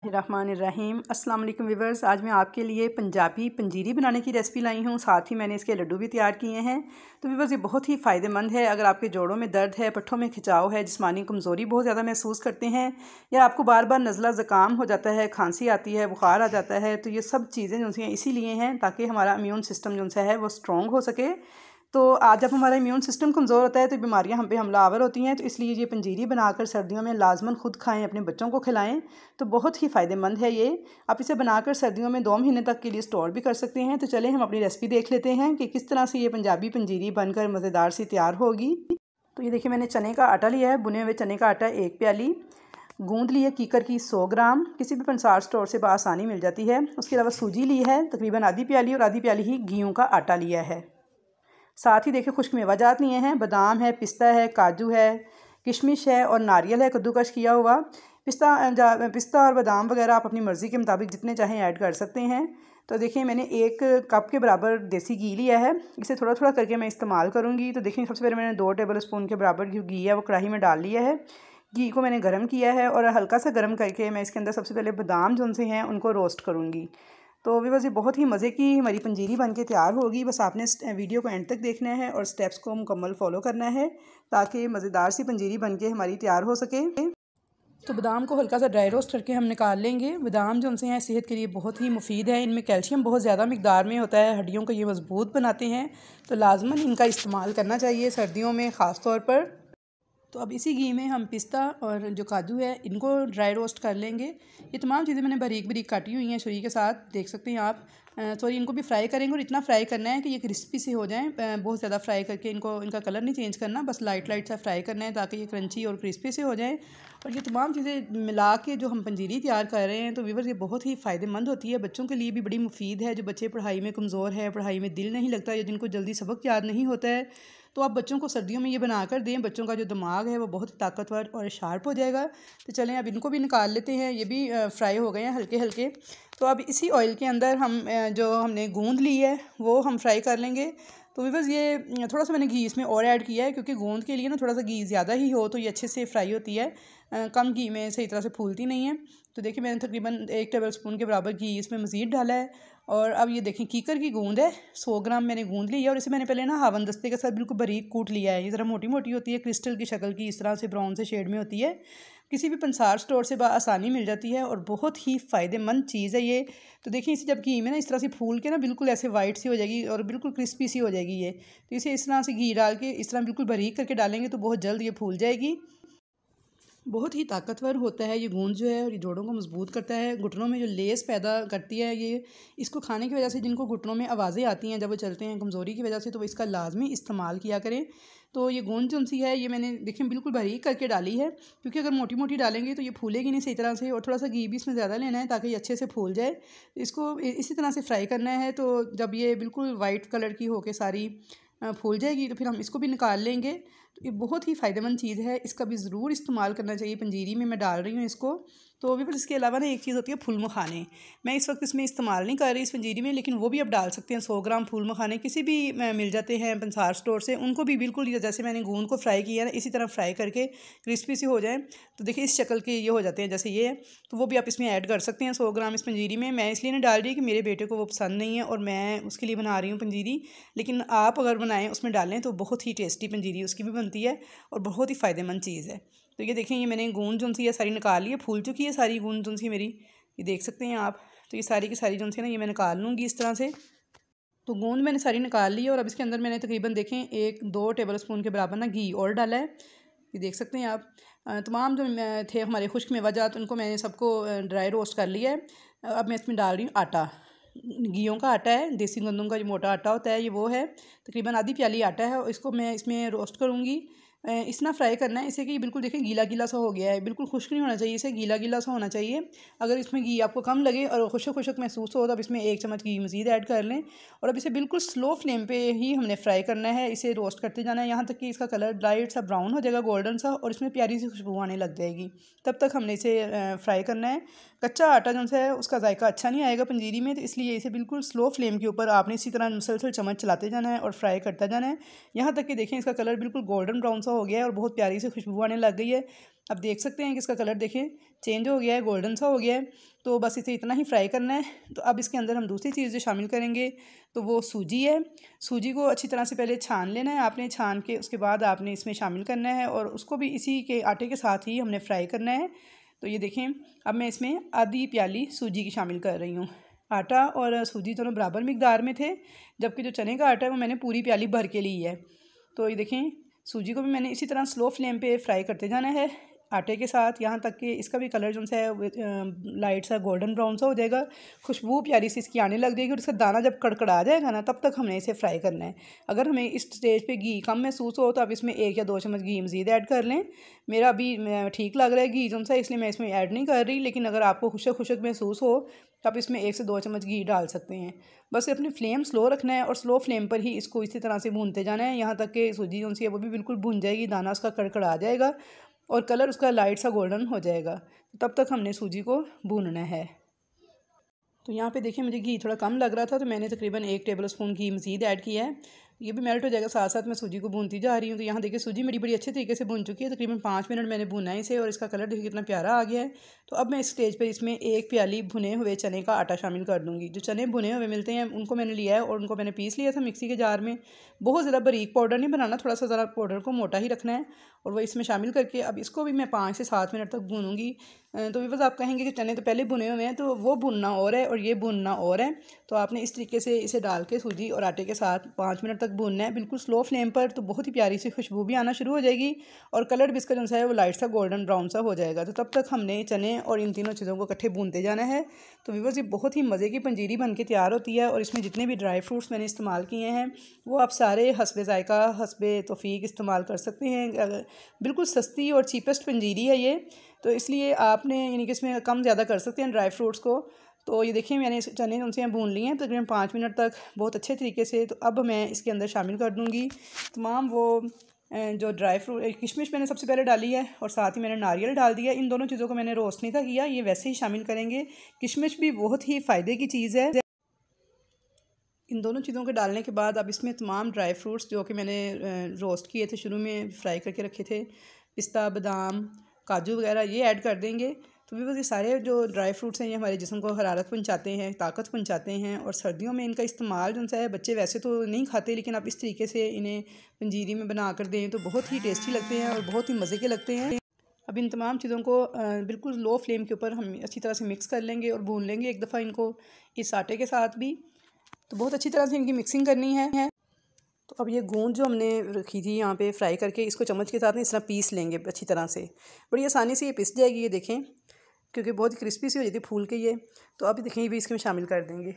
रहीम अस्सलाम वालेकुम व्यूवर्स। आज मैं आपके लिए पंजाबी पंजीरी बनाने की रेसिपी लाई हूँ। साथ ही मैंने इसके लड्डू भी तैयार किए हैं। तो व्यूवर्स ये बहुत ही फ़ायदेमंद है। अगर आपके जोड़ों में दर्द है, पट्ठों में खिंचाव है, जिस्मानी कमज़ोरी बहुत ज़्यादा महसूस करते हैं, या आपको बार बार नज़ला ज़ुकाम हो जाता है, खांसी आती है, बुखार आ जाता है, तो ये सब चीज़ें जो सी इसीलिए हैं ताकि हमारा इम्यून सिस्टम जो सा है वो स्ट्रॉन्ग हो सके। तो आज जब हमारा इम्यून सिस्टम कमज़ोर होता है तो बीमारियां हम पे हमलावर होती हैं। तो इसलिए ये पंजीरी बनाकर सर्दियों में लाजमन खुद खाएं, अपने बच्चों को खिलाएं, तो बहुत ही फ़ायदेमंद है ये। आप इसे बनाकर सर्दियों में 2 महीने तक के लिए स्टोर भी कर सकते हैं। तो चलें हम अपनी रेसिपी देख लेते हैं कि किस तरह से ये पंजाबी पंजीरी बनकर मज़ेदार सी तैयार होगी। तो ये देखिए, मैंने चने का आटा लिया है, बुने हुए चने का आटा 1 प्याली, गूंद ली है कीकर की 100 ग्राम, किसी भी पंसार स्टोर से बआसानी मिल जाती है। उसके अलावा सूजी ली है तकरीबन आधी प्याली, और आधी प्याली ही घीयों का आटा लिया है। साथ ही देखिए खुश्क मेवाजात लिए हैं, बादाम है, पिस्ता है, काजू है, किशमिश है और नारियल है कद्दूकश किया हुआ। पिस्ता और बादाम वगैरह आप अपनी मर्ज़ी के मुताबिक जितने चाहें ऐड कर सकते हैं। तो देखिए मैंने 1 कप के बराबर देसी घी लिया है, इसे थोड़ा थोड़ा करके मैं इस्तेमाल करूँगी। तो देखिए सबसे पहले मैंने 2 टेबल स्पून के बराबर घी है वो कढ़ाई में डाल लिया है। घी को मैंने गर्म किया है और हल्का सा गर्म करके मैं इसके अंदर सबसे पहले बादाम जो से हैं उनको रोस्ट करूँगी। तो भी बस ये बहुत ही मज़े की हमारी पंजीरी बनके तैयार होगी। बस आपने वीडियो को एंड तक देखना है और स्टेप्स को मुकम्मल फ़ॉलो करना है ताकि मज़ेदार सी पंजीरी बनके हमारी तैयार हो सके। तो बादाम को हल्का सा ड्राई रोस्ट करके हम निकाल लेंगे। बादाम जो उनसे हैं सेहत के लिए बहुत ही मुफीद है, इनमें कैल्शियम बहुत ज़्यादा मिकदार में होता है, हड्डियों को ये मज़बूत बनाते हैं। तो लाजमन इनका इस्तेमाल करना चाहिए सर्दियों में ख़ास तौर पर। तो अब इसी घी में हम पिस्ता और जो काजू है इनको ड्राई रोस्ट कर लेंगे। ये तमाम चीज़ें मैंने बारीक बारीक काटी हुई हैं छुरी के साथ, देख सकते हैं आप। सॉरी, इनको भी फ्राई करेंगे और इतना फ्राई करना है कि ये क्रिस्पी से हो जाएं। बहुत ज़्यादा फ्राई करके इनका कलर नहीं चेंज करना, बस लाइट लाइट सा फ्राई करना है ताकि ये क्रंची और क्रिस्पी से हो जाएं। और ये तमाम चीज़ें मिला के जो हम पंजीरी तैयार कर रहे हैं तो व्यूअर्स ये बहुत ही फ़ायदेमंद होती है, बच्चों के लिए भी बड़ी मुफीद है। जो बच्चे पढ़ाई में कमज़ोर है, पढ़ाई में दिल नहीं लगता, या जिनको जल्दी सबक याद नहीं होता है, तो आप बच्चों को सर्दियों में ये बना कर दें। बच्चों का जो दिमाग है वो बहुत ताकतवर और शार्प हो जाएगा। तो चलें अब इनको भी निकाल लेते हैं, ये भी फ्राई हो गए हैं हल्के हल्के। तो अब इसी ऑयल के अंदर हम जो हमने गूंद ली है वो हम फ्राई कर लेंगे। तो बस ये थोड़ा सा मैंने घी इसमें और ऐड किया है क्योंकि गूंद के लिए ना थोड़ा सा घी ज़्यादा ही हो तो ये अच्छे से फ्राई होती है, कम घी में सही तरह से फूलती नहीं है। तो देखिए मैंने तकरीबन 1 टेबल स्पून के बराबर घी इसमें मज़ीद डाला है। और अब ये देखें कीकर की गूंद है, 100 ग्राम मैंने गूंद ली है, और इसे मैंने पहले ना हावन दस्ते के साथ बिल्कुल बारीक कूट लिया है। ये ज़रा मोटी मोटी होती है, क्रिस्टल की शक्ल की, इस तरह से ब्राउन से शेड में होती है। किसी भी पंसार स्टोर से आसानी मिल जाती है और बहुत ही फ़ायदेमंद चीज़ है ये। तो देखिए इसे जब घी में ना इस तरह से फूल के ना बिल्कुल ऐसे वाइट सी हो जाएगी और बिल्कुल क्रिस्पी सी हो जाएगी ये। तो इसे इस तरह से घी डाल के इस तरह बिल्कुल बारीक करके डालेंगे तो बहुत जल्द ये फूल जाएगी। बहुत ही ताकतवर होता है ये गूंद जो है, और ये जोड़ों को मजबूत करता है, घुटनों में जो लेस पैदा करती है ये। इसको खाने की वजह से जिनको घुटनों में आवाज़ें आती हैं जब वो चलते हैं कमज़ोरी की वजह से, तो वो इसका लाजमी इस्तेमाल किया करें। तो ये गूंद जो सी है ये मैंने देखिए बिल्कुल बारीक करके डाली है, क्योंकि अगर मोटी मोटी डालेंगे तो ये फूलेगी नहीं सही तरह से, और थोड़ा सा घी भी इसमें ज़्यादा लेना है ताकि ये अच्छे से फूल जाए। इसको इसी तरह से फ्राई करना है। तो जब ये बिल्कुल वाइट कलर की होके सारी फूल जाएगी तो फिर हम इसको भी निकाल लेंगे। तो ये बहुत ही फ़ायदेमंद चीज़ है, इसका भी ज़रूर इस्तेमाल करना चाहिए। पंजीरी में मैं डाल रही हूँ इसको। तो भी फिर इसके अलावा ना एक चीज़ होती है फूल मखाने, मैं इस वक्त इसमें इस्तेमाल नहीं कर रही इस पंजीरी में, लेकिन वो भी आप डाल सकते हैं। 100 ग्राम फूल मखाने किसी भी मिल जाते हैं पंसार स्टोर से, उनको भी बिल्कुल जैसे मैंने गूंद को फ्राई किया ना इसी तरह फ्राई करके क्रिस्पी सी हो जाए। तो देखिए इस शक्ल के ये हो जाते हैं जैसे ये है, तो वो भी आप इसमें ऐड कर सकते हैं 100 ग्राम इस पंजीरी में। मैं इसलिए नहीं डाल रही कि मेरे बेटे को वो पसंद नहीं है और मैं उसके लिए बना रही हूँ पंजीरी, लेकिन आप अगर बनाएं उसमें डालें तो बहुत ही टेस्टी पंजीरी उसकी भी बनती है और बहुत ही फ़ायदेमंद चीज़ है। तो ये देखें, ये मैंने गूंद जो सी है सारी निकाल ली है, फूल चुकी है सारी गूंद जो सी मेरी, ये देख सकते हैं आप। तो ये सारी की सारी जो सी ना ये मैं निकाल लूँगी इस तरह से। तो गूंद मैंने सारी निकाल ली है और अब इसके अंदर मैंने तकरीबन देखें 1-2 टेबल स्पून के बराबर ना घी और डाला है, ये देख सकते हैं आप। तमाम जो थे हमारे खुश्क मेवाजात उनको मैंने सबको ड्राई रोस्ट कर लिया है। अब मैं इसमें डाल रही हूँ आटा, घियों का आटा है, देसी गंदम का जो मोटा आटा होता है ये वो है, तकरीबन आधी प्याली आटा है, और इसको मैं इसमें रोस्ट करूँगी। इतना फ्राई करना है इसे कि बिल्कुल देखें गीला गीला सा हो गया है, बिल्कुल खुश्क नहीं होना चाहिए, इसे गीला गीला सा होना चाहिए। अगर इसमें घी आपको कम लगे और खुशक खुशक महसूस हो तो अब इसमें 1 चम्मच घी मज़ीद ऐड कर लें, और अब इसे बिल्कुल स्लो फ्लेम पे ही हमने फ्राई करना है। इसे रोस्ट करते जाना है यहाँ तक कि इसका कलर लाइट सा ब्राउन हो जाएगा, गोल्डन सा, और इसमें प्यारी सी खुशबू आने लग जाएगी। तब तक हमने इसे फ्राई करना है। कच्चा आटा जो है उसका जायका अच्छा नहीं आएगा पंजीरी में, तो इसलिए इसे बिल्कुल स्लो फ्लेम के ऊपर आपने इसी तरह मुसलसल चम्मच चलाते जाना है और फ्राई करता जाना है यहाँ तक कि देखें इसका कलर बिल्कुल गोल्डन ब्राउन सा हो गया है और बहुत प्यारी से खुशबू आने लग गई है। अब देख सकते हैं कि इसका कलर देखें चेंज हो गया है, गोल्डन सा हो गया है। तो बस इसे इतना ही फ्राई करना है। तो अब इसके अंदर हम दूसरी चीज़ जो शामिल करेंगे तो वो सूजी है। सूजी को अच्छी तरह से पहले छान लेना है आपने, छान के उसके बाद आपने इसमें शामिल करना है और उसको भी इसी के आटे के साथ ही हमने फ्राई करना है। तो ये देखें, अब मैं इसमें आधी प्याली सूजी की शामिल कर रही हूँ। आटा और सूजी दोनों बराबर मिकदार में थे, जबकि जो चने का आटा है वो मैंने पूरी प्याली भर के ली है। तो ये देखें, सूजी को भी मैंने इसी तरह स्लो फ्लेम पे फ्राई करते जाना है आटे के साथ, यहाँ तक कि इसका भी कलर जो है लाइट सा गोल्डन ब्राउन सा हो जाएगा। खुशबू प्यारी सी इसकी आने लग जाएगी और इसका दाना जब कड़कड़ा जाएगा ना, तब तक हमने इसे फ्राई करना है। अगर हमें इस स्टेज पे घी कम महसूस हो तो आप इसमें 1 या 2 चम्मच घी मज़ीद ऐड कर लें। मेरा अभी ठीक लग रहा है घी जो सा, इसलिए मैं इसमें ऐड नहीं कर रही। लेकिन अगर आपको खुशक खुशक महसूस हो तो आप इसमें 1 से 2 चम्मच घी डाल सकते हैं। बस अपनी फ्लेम स्लो रखना है और स्लो फ्लेम पर ही इसको इसी तरह से भूनते जाना है, यहाँ तक कि सूजी जो सी है वो भी बिल्कुल भून जाएगी, दाना उसका कड़कड़ा जाएगा और कलर उसका लाइट सा गोल्डन हो जाएगा। तब तक हमने सूजी को भूनना है। तो यहाँ पे देखिए, मुझे घी थोड़ा कम लग रहा था तो मैंने तकरीबन 1 टेबल स्पून घी मज़ीद ऐड किया है। ये भी मेल्ट हो जाएगा, साथ साथ मैं सूजी को भूनती जा रही हूँ। तो यहाँ देखिए, सूजी मेरी बड़ी अच्छे तरीके से भून चुकी है। तकरीबन 5 मिनट मैंने भुना है इसे और इसका कलर देखिए कितना प्यारा आ गया है। तो अब मैं इस स्टेज पर इसमें 1 प्याली भुने हुए चने का आटा शामिल कर दूँगी। जो चने भुने हुए मिलते हैं उनको मैंने लिया है और उनको मैंने पीस लिया था मिक्सी के जार में। बहुत ज़्यादा बारीक पाउडर नहीं बनाना, थोड़ा सा ज़रा पाउडर को मोटा ही रखना है और वह इसमें शामिल करके अब इसको भी मैं 5 से 7 मिनट तक भूनूंगी। तो बस आप कहेंगे कि चने तो पहले भुने हुए हैं, तो वो भुनना और है और ये भुनना और है। तो आपने इस तरीके से इसे डाल के सूजी और आटे के साथ 5 मिनट तक भूनना है, बिल्कुल स्लो फ्लेम पर। तो बहुत ही प्यारी सी खुशबू भी आना शुरू हो जाएगी और कलर भी इसका जो है वो लाइट सा गोल्डन ब्राउन सा हो जाएगा। तो तब तक हमने चने और इन तीनों चीज़ों को इकट्ठे भूनते जाना है। तो व्यूअर्स, ये बहुत ही मज़े की पंजीरी बन के तैयार होती है और इसमें जितने भी ड्राई फ्रूट्स मैंने इस्तेमाल किए हैं वो आप सारे हस्बे ज़ायका हस्बे तौफीक इस्तेमाल कर सकते हैं। बिल्कुल सस्ती और चीपेस्ट पंजीरी है ये, तो इसलिए आपने यानी कि इसमें कम ज़्यादा कर सकते हैं ड्राई फ्रूट्स को। तो ये देखिए, मैंने चने उनसे भून लिए हैं तकरीबन 5 मिनट तक बहुत अच्छे तरीके से। तो अब मैं इसके अंदर शामिल कर दूँगी तमाम वो जो ड्राई फ्रूट, किशमिश मैंने सबसे पहले डाली है और साथ ही मैंने नारियल डाल दिया। इन दोनों चीज़ों को मैंने रोस्ट नहीं था किया, ये वैसे ही शामिल करेंगे। किशमिश भी बहुत ही फ़ायदे की चीज़ है। इन दोनों चीज़ों के डालने के बाद अब इसमें तमाम ड्राई फ्रूट्स जो कि मैंने रोस्ट किए थे, शुरू में फ्राई करके रखे थे, पिस्ता, बादाम, काजू वगैरह, ये ऐड कर देंगे। तो भी बस ये सारे जो ड्राई फ्रूट्स हैं ये हमारे जिस्म को हरारत पहुंचाते हैं, ताकत पहुंचाते हैं और सर्दियों में इनका इस्तेमाल जो है, बच्चे वैसे तो नहीं खाते लेकिन आप इस तरीके से इन्हें पंजीरी में बना कर दें तो बहुत ही टेस्टी लगते हैं और बहुत ही मज़े के लगते हैं। अब इन तमाम चीज़ों को बिल्कुल लो फ्लेम के ऊपर हम अच्छी तरह से मिक्स कर लेंगे और भून लेंगे एक दफ़ा इनको इस आटे के साथ भी। तो बहुत अच्छी तरह से इनकी मिक्सिंग करनी है। तो अब ये गूंद जो हमने रखी थी यहाँ पे फ्राई करके, इसको चम्मच के साथ इस तरह पीस लेंगे अच्छी तरह से। बड़ी आसानी से ये पिस जाएगी, ये देखें, क्योंकि बहुत क्रिस्पी सी हो जाती है फूल के ये। तो अब देखें, ये भी इसके में शामिल कर देंगे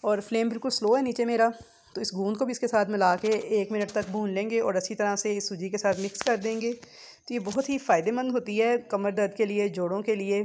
और फ्लेम बिल्कुल स्लो है नीचे मेरा। तो इस गूंद को भी इसके साथ मिला के 1 मिनट तक भून लेंगे और अच्छी तरह से इस सूजी के साथ मिक्स कर देंगे। तो ये बहुत ही फ़ायदेमंद होती है कमर दर्द के लिए, जोड़ों के लिए,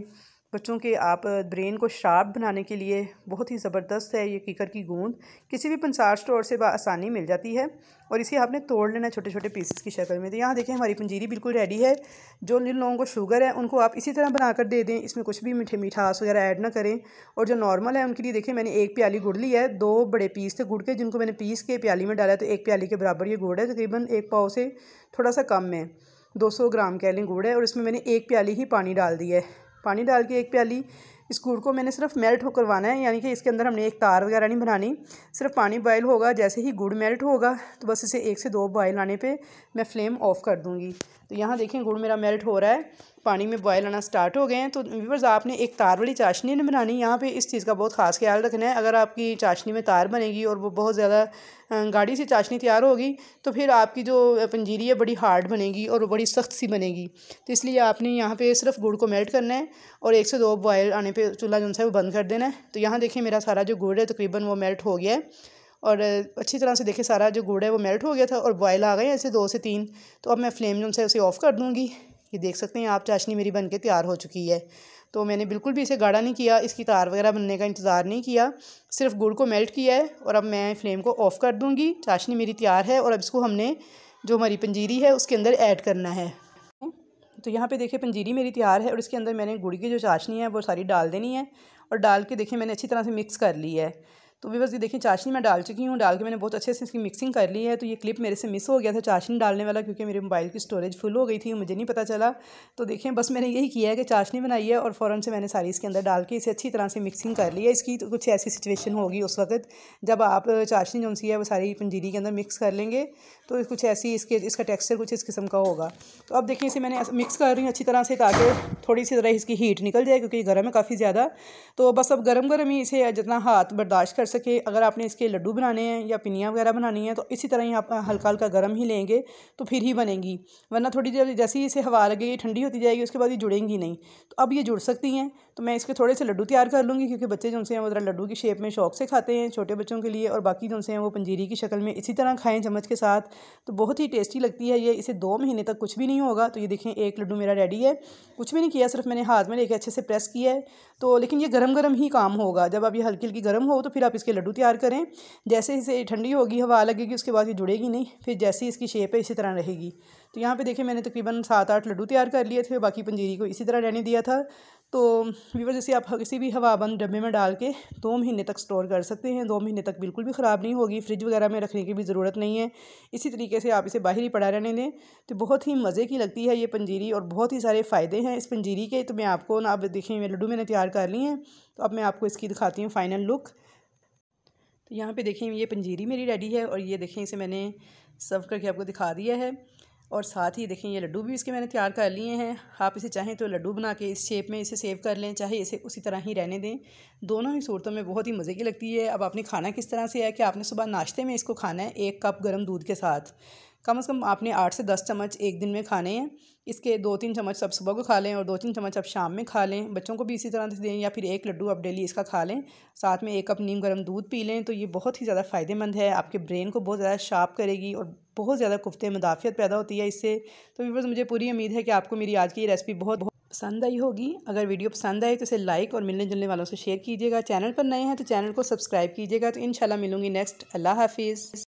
बच्चों के आप ब्रेन को शार्प बनाने के लिए बहुत ही ज़बरदस्त है ये कीकर की गूंद। किसी भी पंसार स्टोर से आसानी मिल जाती है और इसे आपने तोड़ लेना छोटे छोटे पीसेस की शक्ल में। तो यहाँ देखें, हमारी पंजीरी बिल्कुल रेडी है। जो जिन लोगों को शुगर है उनको आप इसी तरह बनाकर दे दें, इसमें कुछ भी मिठास वगैरह ऐड ना करें। और जो नॉर्मल है उनके लिए देखिए, मैंने 1 प्याली गुड़ ली है। 2 बड़े पीस थे गुड़ के, जिनको मैंने पीस के प्याली में डाला। तो 1 प्याली के बराबर ये गुड़ है, तकरीबन 1 पाव से थोड़ा सा कम है, 200 ग्राम कह लें गुड़ है। और इसमें मैंने 1 प्याली ही पानी डाल दिया है। पानी डाल के 1 प्याली इस गुड़ को मैंने सिर्फ मेल्ट हो करवाना है, यानी कि इसके अंदर हमने एक तार वगैरह नहीं बनानी, सिर्फ पानी बॉयल होगा। जैसे ही गुड़ मेल्ट होगा तो बस इसे 1 से 2 बॉयल आने पे मैं फ्लेम ऑफ कर दूंगी। तो यहाँ देखें, गुड़ मेरा मेल्ट हो रहा है, पानी में बॉयल आना स्टार्ट हो गए हैं। तो व्यूअर्स, आपने एक तार वाली चाशनी नहीं बनानी, यहाँ पे इस चीज़ का बहुत ख़ास ख्याल रखना है। अगर आपकी चाशनी में तार बनेगी और वो बहुत ज़्यादा गाढ़ी सी चाशनी तैयार होगी तो फिर आपकी जो पंजीरी है बड़ी हार्ड बनेगी और बड़ी सख्त सी बनेगी। तो इसलिए आपने यहाँ पे सिर्फ गुड़ को मेल्ट करना है और 1 से 2 बॉयल आने पे चूल्हा जो है वो बंद कर देना है। तो यहाँ देखिए, मेरा सारा जो गुड़ है तकरीबन वो मेल्ट हो गया है और अच्छी तरह से देखिए सारा जो गुड़ है वो मेल्ट हो गया था और बॉयल आ गए ऐसे 2 से 3। तो अब मैं फ्लेम जो है उसे ऑफ़ कर दूँगी। ये देख सकते हैं आप, चाशनी मेरी बन के तैयार हो चुकी है। तो मैंने बिल्कुल भी इसे गाढ़ा नहीं किया, इसकी तार वगैरह बनने का इंतज़ार नहीं किया, सिर्फ गुड़ को मेल्ट किया है। और अब मैं फ्लेम को ऑफ़ कर दूँगी। चाशनी मेरी तैयार है और अब इसको हमने जो हमारी पंजीरी है उसके अंदर ऐड करना है। तो यहाँ पे देखिए, पंजीरी मेरी तैयार है और इसके अंदर मैंने गुड़ की जो चाशनी है वो सारी डाल देनी है और डाल के देखिए मैंने अच्छी तरह से मिक्स कर ली है। तो व्यूअर्स ये देखें चाशनी मैं डाल चुकी हूँ, डाल के मैंने बहुत अच्छे से इसकी मिक्सिंग कर ली है। तो ये क्लिप मेरे से मिस हो गया था चाशनी डालने वाला, क्योंकि मेरे मोबाइल की स्टोरेज फुल हो गई थी, मुझे नहीं पता चला। तो देखें बस मैंने यही किया है कि चाशनी बनाई है और फ़ौरन से मैंने सारी इसके अंदर डाल के इसे अच्छी तरह से मिक्सिंग कर ली है इसकी। तो कुछ ऐसी सिचुएशन होगी उस वक्त जब आप चाशनी जो सी है वो सारी पंजीरी के अंदर मिक्स कर लेंगे, तो कुछ ऐसी इसका टेक्सचर कुछ इस किस्म का होगा। तो अब देखिए इसे मैंने मिक्स कर रही हूँ अच्छी तरह से, ताकि थोड़ी सी तरह इसकी हीट निकल जाए, क्योंकि गर्म है काफ़ी ज़्यादा। तो बस अब गर्म गर्म ही इसे जितना हाथ बर्दाश्त कर सके। अगर आपने इसके लड्डू बनाने हैं या पिनियाँ वगैरह बनानी है तो इसी तरह ही आप हल्का हल्का गर्म ही लेंगे तो फिर ही बनेंगी, वरना थोड़ी देर जैसे ही इसे हवा लगेगी ठंडी होती जाएगी, उसके बाद ये जुड़ेंगी नहीं। तो अब ये जुड़ सकती हैं। तो मैं इसके थोड़े से लड्डू तैयार कर लूँगी, क्योंकि बच्चे जो हैं वो ज़रा लड्डू की शेप में शौक से खाते हैं छोटे बच्चों के लिए, और बाकी जो हैं वो पंजीरी की शक्ल में इसी तरह खाएँ चम्मच के साथ। तो बहुत ही टेस्टी लगती है ये। इसे 2 महीने तक कुछ भी नहीं होगा। तो ये देखें एक लड्डू मेरा रेडी है, कुछ भी नहीं किया, सिर्फ मैंने हाथ में लेके अच्छे से प्रेस किया है। तो लेकिन ये गरम गरम ही काम होगा। जब आप ये हल्की हल्की गर्म हो तो फिर आप इसके लड्डू तैयार करें। जैसे इसे ठंडी होगी, हवा लगेगी, उसके बाद ये जुड़ेगी नहीं, फिर जैसी इसकी शेप है इसी तरह रहेगी। तो यहाँ पे देखिए मैंने तकरीबन 7-8 लड्डू तैयार कर लिए थे, बाकी पंजीरी को इसी तरह रहने दिया था। तो व्यूअर्स जैसे आप किसी भी हवाबंद डब्बे में डाल के 2 महीने तक स्टोर कर सकते हैं। 2 महीने तक बिल्कुल भी ख़राब नहीं होगी, फ्रिज वगैरह में रखने की भी ज़रूरत नहीं है। इसी तरीके से आप इसे बाहर ही पड़ा रहने दें। तो बहुत ही मज़े की लगती है ये पंजीरी, और बहुत ही सारे फ़ायदे हैं इस पंजीरी के। तो मैं आपको ना, आप देखें मेरे लड्डू मैंने तैयार कर लिए हैं। तो अब मैं आपको इसकी दिखाती हूँ फ़ाइनल लुक। तो यहाँ पे देखें ये पंजीरी मेरी रेडी है, और ये देखें इसे मैंने सर्व करके आपको दिखा दिया है। और साथ ही देखें ये लड्डू भी इसके मैंने तैयार कर लिए हैं। आप इसे चाहें तो लड्डू बना के इस शेप में इसे सेव कर लें, चाहे इसे उसी तरह ही रहने दें। दोनों ही सूरतों में बहुत ही मज़े की लगती है। अब आपने खाना किस तरह से है कि आपने सुबह नाश्ते में इसको खाना है 1 कप गर्म दूध के साथ। कम से कम आपने 8 से 10 चम्मच एक दिन में खाने हैं। इसके 2-3 चम्मच आप सुबह को खा लें और 2-3 चम्मच आप शाम में खा लें। बच्चों को भी इसी तरह से दें, या फिर 1 लड्डू आप डेली इसका खा लें। साथ में 1 कप नीम गर्म दूध पी लें। तो ये बहुत ही ज़्यादा फ़ायदेमंद है, आपके ब्रेन को बहुत ज़्यादा शार्प करेगी और बहुत ज़्यादा कुफ्ते मुदाफ़ियत पैदा होती है इससे। तो व्यूअर्स मुझे पूरी उम्मीद है कि आपको मेरी आज की ये रेसिपी बहुत पसंद आई होगी। अगर वीडियो पसंद आए तो इसे लाइक और मिलने जुलने वालों से शेयर कीजिएगा। चैनल पर नए हैं तो चैनल को सब्सक्राइब कीजिएगा। तो इंशाल्लाह मिलूँगी नेक्स्ट। अल्लाह हाफिज़।